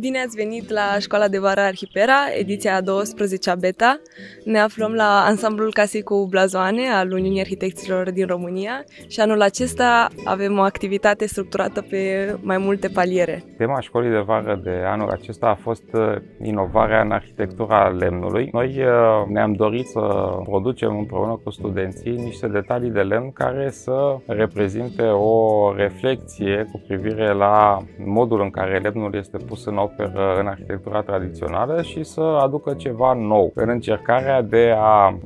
Bine ați venit la Școala de Vară Arhipera, ediția a 12-a beta. Ne aflăm la ansamblul Casei cu Blazoane al Uniunii Arhitecților din România și anul acesta avem o activitate structurată pe mai multe paliere. Tema Școlii de Vară de anul acesta a fost inovarea în arhitectura lemnului. Noi ne-am dorit să producem împreună cu studenții niște detalii de lemn care să reprezinte o reflecție cu privire la modul în care lemnul este pus în operă în arhitectura tradițională și să aducă ceva nou în încercarea de a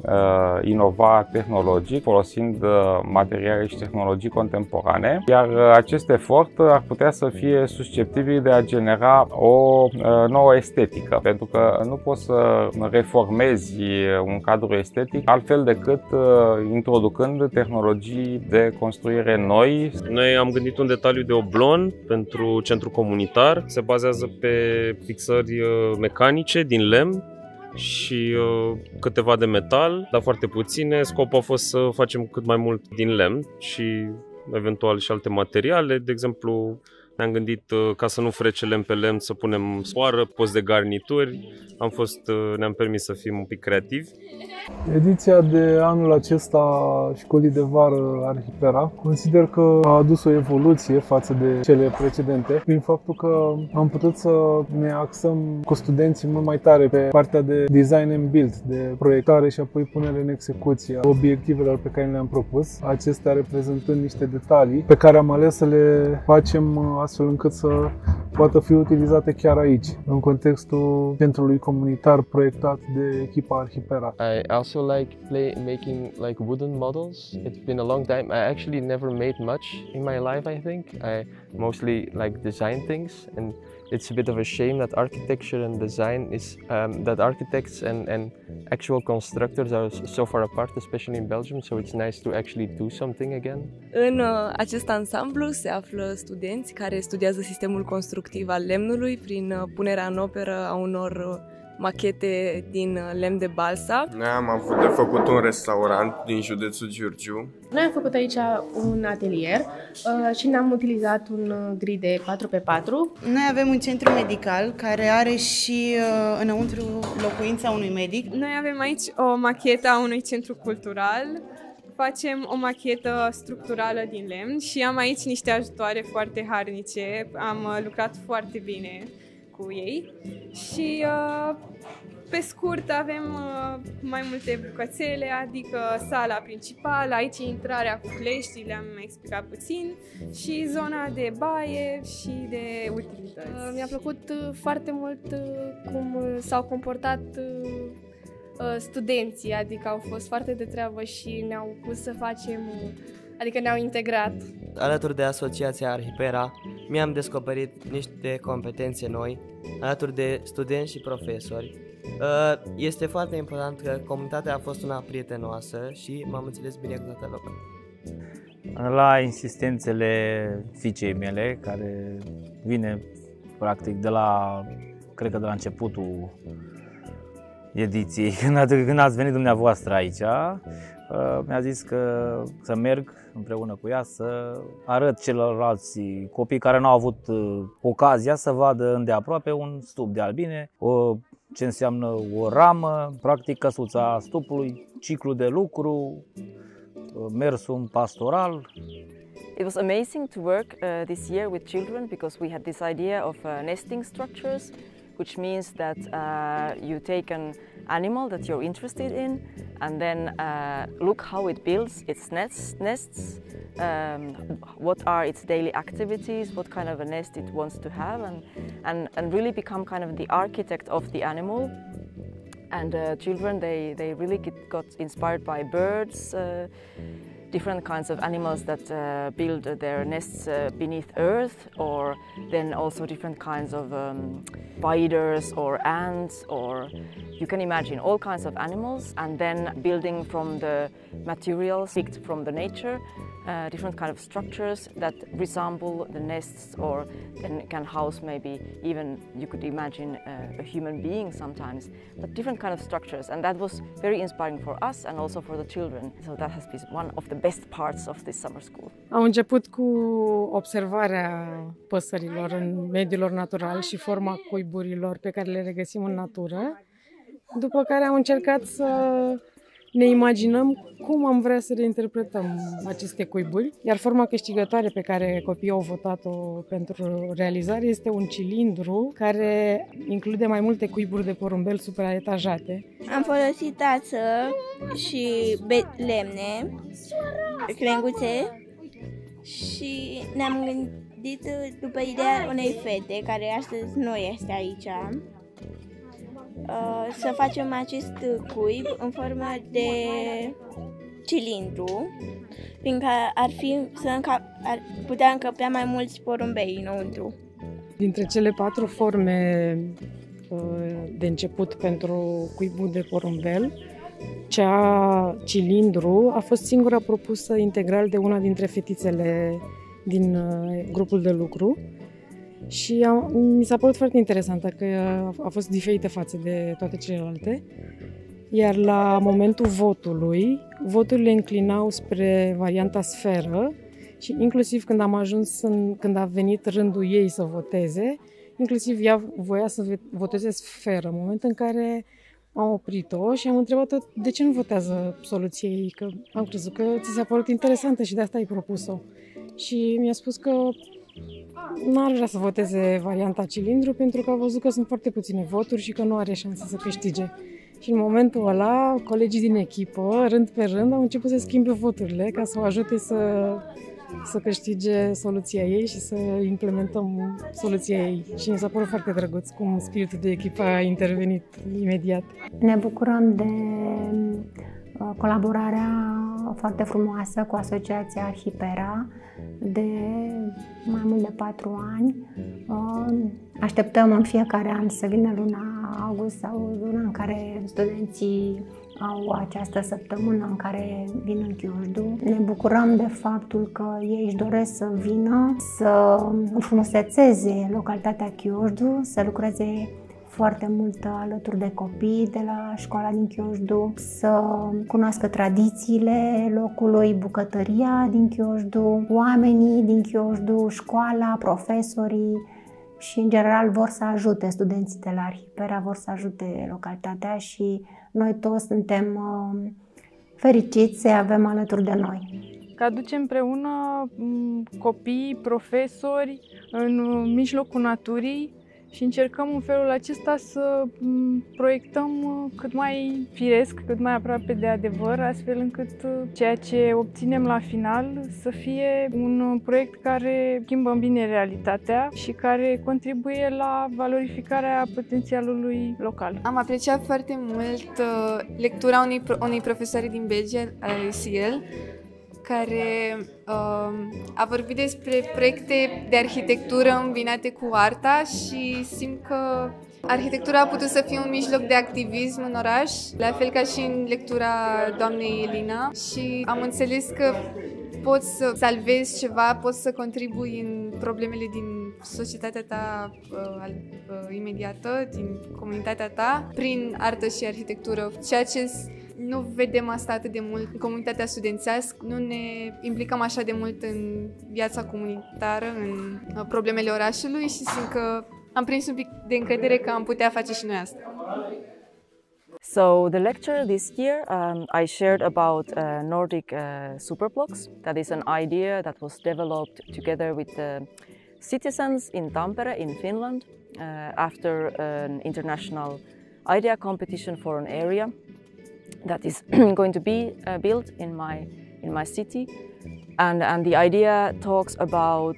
inova tehnologic folosind materiale și tehnologii contemporane, iar acest efort ar putea să fie susceptibil de a genera o nouă estetică, pentru că nu poți să reformezi un cadru estetic altfel decât introducând tehnologii de construire noi. Noi am gândit un detaliu de oblon pentru centru comunitar, se bazează pe fixări mecanice din lemn și câteva de metal, dar foarte puține. Scopul a fost să facem cât mai mult din lemn și eventual și alte materiale. De exemplu, ne-am gândit ca să nu frece lemn pe lemn să punem sfoară, post de garnituri. Ne-am permis să fim un pic creativi. Ediția de anul acesta a Școlii de Vară Arhipera consider că a adus o evoluție față de cele precedente prin faptul că am putut să ne axăm cu studenții mult mai tare pe partea de design and build, de proiectare și apoi punere în execuție a obiectivelor pe care le-am propus, acestea reprezentând niște detalii pe care am ales să le facem astfel încât să poată fi utilizate chiar aici, în contextul centrului comunitar proiectat de echipa Arhipera. I also like making like wooden models. It's been a long time. I actually never made much in my life, I think. I mostly like design things, and it's a bit of a shame that architecture and design is that architects and actual constructors are so far apart, especially in Belgium, so it's nice to actually do something again. În acest ansamblu se află studenți care studiază sistemul constructiv al lemnului prin punerea în operă a unor machete din lemn de balsa. Noi am avut de făcut un restaurant din județul Giurgiu. Noi am făcut aici un atelier și ne-am utilizat un grid de 4x4. Noi avem un centru medical care are și înăuntru locuința unui medic. Noi avem aici o machetă a unui centru cultural. Facem o machetă structurală din lemn și am aici niște ajutoare foarte harnice. Am lucrat foarte bine cu ei și pe scurt avem mai multe bucățele, adică sala principală, aici intrarea cu clești, le-am explicat puțin, și zona de baie și de utilități. Mi-a plăcut foarte mult cum s-au comportat studenții, adică au fost foarte de treabă și ne-au pus să facem, adică ne-au integrat. Alături de Asociația Arhipera mi-am descoperit niște competențe noi, alături de studenți și profesori. Este foarte important că comunitatea a fost una prietenoasă și m-am înțeles bine cu toată lumea. La insistențele fiicei mele, care vine practic cred că de la începutul ediției, când ați venit dumneavoastră aici, mi-a zis că să merg împreună cu ea să arăt celorlalți copii care nu au avut ocazia să vadă îndeaproape un stup de albine, ce înseamnă o ramă, practic căsuța stupului, ciclu de lucru, mersul pastoral. It was amazing to work this year with children because we had this idea of nesting structures, which means that you take an animal that you're interested in and then look how it builds its nests, what are its daily activities, what kind of a nest it wants to have, and really become kind of the architect of the animal. And children, they really got inspired by birds, different kinds of animals that build their nests beneath earth, or then also different kinds of spiders or ants, or you can imagine all kinds of animals, and then building from the materials picked from the nature, different kind of structures that resemble the nests or can house maybe even, you could imagine, a human being sometimes, but different kind of structures. And that was very inspiring for us and also for the children. So that has been one of the best parts of this summer school. Am început cu observarea păsărilor în mediul lor natural și forma cuiburilor pe care le regăsim în natură, după care am încercat să ne imaginăm cum am vrea să reinterpretăm aceste cuiburi, iar forma câștigătoare pe care copiii au votat-o pentru realizare este un cilindru care include mai multe cuiburi de porumbel supraetajate. Am folosit tață și lemne, crenguțe și ne-am gândit după ideea unei fete care astăzi nu este aici, să facem acest cuib în formă de cilindru, fiindcă ar putea încăpea mai mulți porumbei înăuntru. Dintre cele 4 forme de început pentru cuibul de porumbel, cea cilindru a fost singura propusă integral de una dintre fetițele din grupul de lucru. Și mi s-a părut foarte interesantă că a fost diferită față de toate celelalte. Iar la momentul votului, voturile înclinau spre varianta sferă și inclusiv când am ajuns, când a venit rândul ei să voteze, inclusiv ea voia să voteze sferă, în momentul în care am oprit-o și am întrebat-o de ce nu votează soluția ei, că am crezut că ți s-a părut interesantă și de asta ai propus-o. Și mi-a spus că n-ar vrea să voteze varianta cilindru pentru că a văzut că sunt foarte puține voturi și că nu are șanse să câștige. Și în momentul ăla, colegii din echipă, rând pe rând, au început să schimbe voturile ca să o ajute să câștige soluția ei și să implementăm soluția ei. Și mi s-a părut foarte drăguț cum spiritul de echipă a intervenit imediat. Ne bucurăm de colaborarea foarte frumoasă cu Asociația Arhipera de mai mult de 4 ani. Așteptăm în fiecare an să vină luna august sau luna în care studenții au această săptămână în care vin în Chiojdu. Ne bucurăm de faptul că ei își doresc să vină, să înfrumusețeze localitatea Chiojdu, să lucreze foarte mult alături de copii de la școala din Chiojdu, să cunoască tradițiile locului, bucătăria din Chiojdu, oamenii din Chiojdu, școala, profesorii și, în general, vor să ajute studenții de la Arhipera, vor să ajute localitatea și noi toți suntem fericiți să-i avem alături de noi. Că aducem împreună copii, profesori în mijlocul naturii și încercăm în felul acesta să proiectăm cât mai firesc, cât mai aproape de adevăr, astfel încât ceea ce obținem la final să fie un proiect care schimbă în bine realitatea și care contribuie la valorificarea potențialului local. Am apreciat foarte mult lectura unei profesoare din Belgia, Ciel, care a vorbit despre proiecte de arhitectură îmbinate cu arta și simt că arhitectura a putut să fie un mijloc de activism în oraș, la fel ca și în lectura doamnei Elina, și am înțeles că poți să salvezi ceva, poți să contribui în problemele din societatea ta imediată, din comunitatea ta, prin artă și arhitectură, ceea ce nu vedem asta atât de mult în comunitatea studențească, nu ne implicăm așa de mult în viața comunitară, în problemele orașului și simt că am prins un pic de încredere că am putea face și noi asta. So the lecture this year, I shared about Nordic superblocks. That is an idea that was developed together with the citizens in Tampere in Finland after an international idea competition for an area that is going to be built in my city, and the idea talks about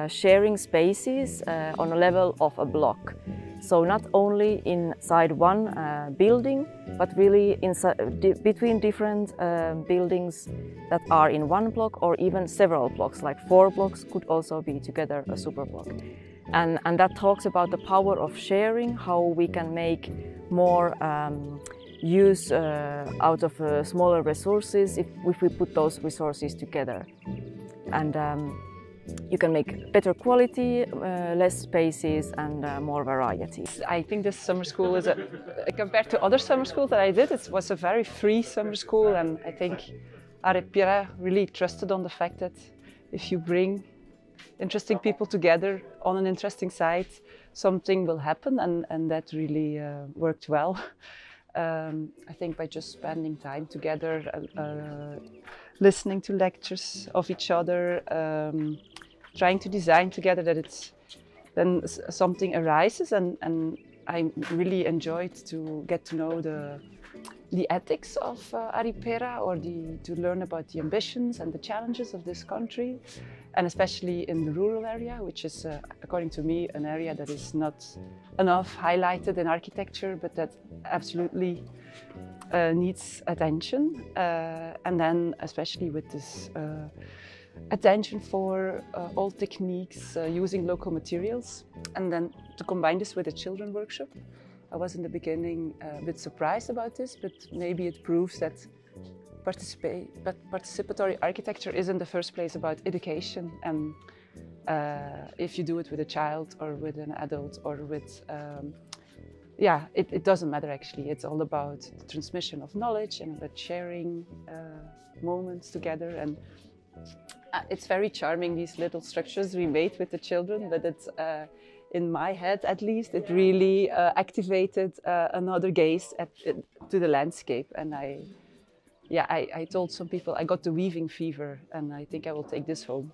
sharing spaces on a level of a block. So not only inside one building, but really between different buildings that are in one block or even several blocks, like 4 blocks could also be together a super block. And that talks about the power of sharing, how we can make more use out of smaller resources if we put those resources together. and you can make better quality, less spaces and more variety. I think this summer school is, compared to other summer schools that I did, it was a very free summer school, and I think Aripera really trusted on the fact that if you bring interesting people together on an interesting site, something will happen, and that really worked well. I think by just spending time together, listening to lectures of each other, trying to design together, that it's then something arises, and I really enjoyed to get to know the ethics of Aripera, or to learn about the ambitions and the challenges of this country, and especially in the rural area, which is, according to me, an area that is not enough highlighted in architecture, but that absolutely needs attention, and then especially with this attention for old techniques, using local materials, and then to combine this with a children workshop. I was in the beginning a bit surprised about this, but maybe it proves that participatory architecture is in the first place about education, and if you do it with a child or with an adult or with yeah, it doesn't matter actually. It's all about the transmission of knowledge and about sharing moments together, and it's very charming, these little structures we made with the children, but it's in my head at least, it really activated another gaze to the landscape, and I told some people I got the weaving fever, and I think I will take this home.